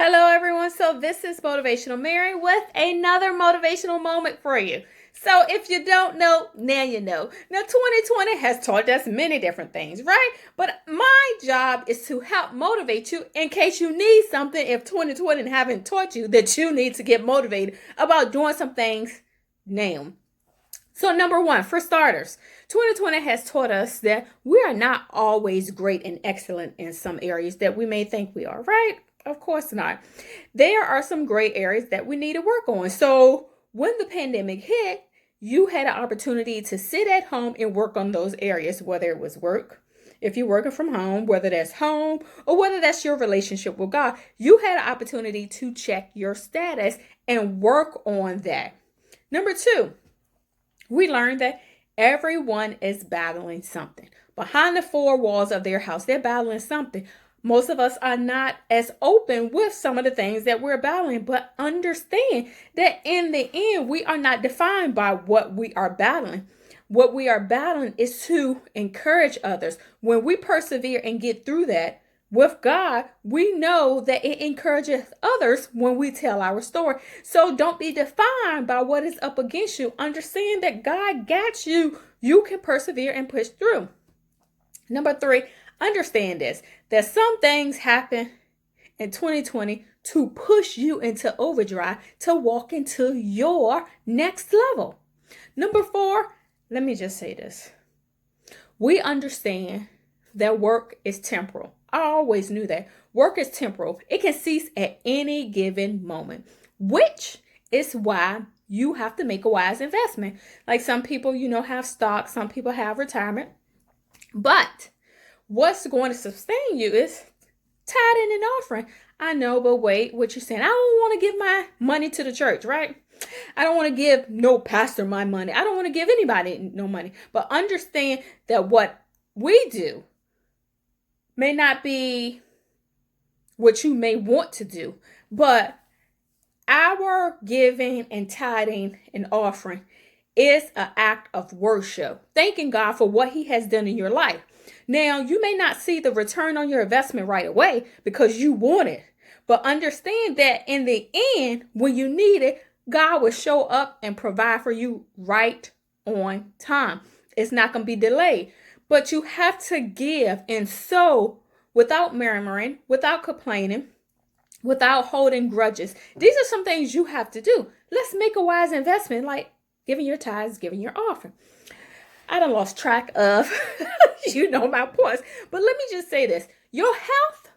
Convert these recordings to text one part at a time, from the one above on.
Hello, everyone. So this is Motivational Mary with another motivational moment for you. So if you don't know, now you know. Now, 2020 has taught us many different things, right? But my job is to help motivate you in case you need something if 2020 haven't taught you that you need to get motivated about doing some things now. So, number one, for starters, 2020 has taught us that we are not always great and excellent in some areas that we may think we are, right? Of course not. There are some gray areas that we need to work on. So, when the pandemic hit, you had an opportunity to sit at home and work on those areas, whether it was work, if you're working from home, whether that's home, or whether that's your relationship with God, you had an opportunity to check your status and work on that. Number two, we learned that everyone is battling something. Behind the four walls of their house, they're battling something. Most of us are not as open with some of the things that we're battling, but understand that in the end, we are not defined by what we are battling. What we are battling is to encourage others. When we persevere and get through that, with God, we know that it encourages others when we tell our story. So don't be defined by what is up against you. Understand that God got you. You can persevere and push through. Number three, understand this, that some things happen in 2020 to push you into overdrive to walk into your next level. Number four, let me just say this. We understand that work is temporal. I always knew that. Work is temporal. It can cease at any given moment, which is why you have to make a wise investment. Like some people, have stock, some people have retirement. But what's going to sustain you is tithing and offering. I know, but wait, what you're saying, I don't want to give my money to the church, right? I don't want to give no pastor my money. I don't want to give anybody no money. But understand that what we do may not be what you may want to do, but our giving and tithing and offering is an act of worship, thanking God for what He has done in your life. Now, you may not see the return on your investment right away because you want it, but understand that in the end, when you need it, God will show up and provide for you right on time. It's not going to be delayed. But you have to give and sow without murmuring, without complaining, without holding grudges. These are some things you have to do. Let's make a wise investment, like giving your tithes, giving your offering. I done lost track of, my points. But let me just say this. Your health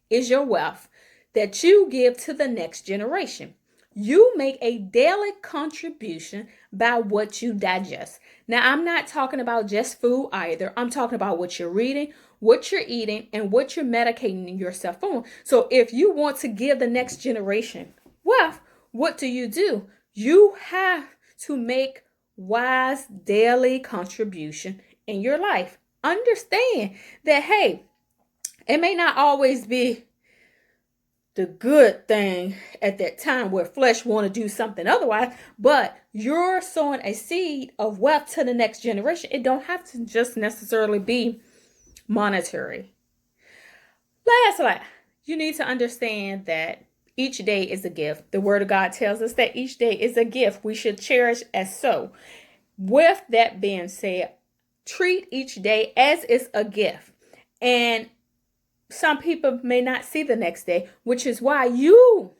is your wealth that you give to the next generation. You make a daily contribution by what you digest. Now, I'm not talking about just food either. I'm talking about what you're reading, what you're eating, and what you're medicating yourself on. So if you want to give the next generation wealth, what do? You have to make wise daily contribution in your life. Understand that, hey, it may not always be the good thing at that time where flesh want to do something otherwise, but you're sowing a seed of wealth to the next generation. It don't have to just necessarily be monetary. Lastly, you need to understand that each day is a gift. The Word of God tells us that each day is a gift we should cherish as so. With that being said, treat each day as is a gift. And some people may not see the next day, which is why you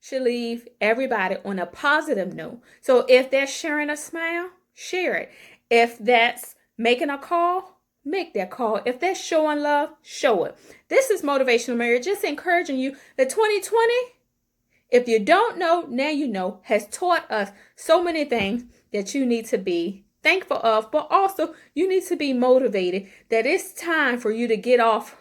should leave everybody on a positive note. So if they're sharing a smile, share it. If that's making a call, make that call. If they're showing love, show it. This is Motivational Mary, just encouraging you that 2020, if you don't know, now you know, has taught us so many things that you need to be thankful of, but also you need to be motivated that it's time for you to get off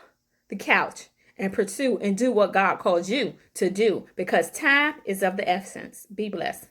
the couch and pursue and do what God calls you to do, because time is of the essence. Be blessed.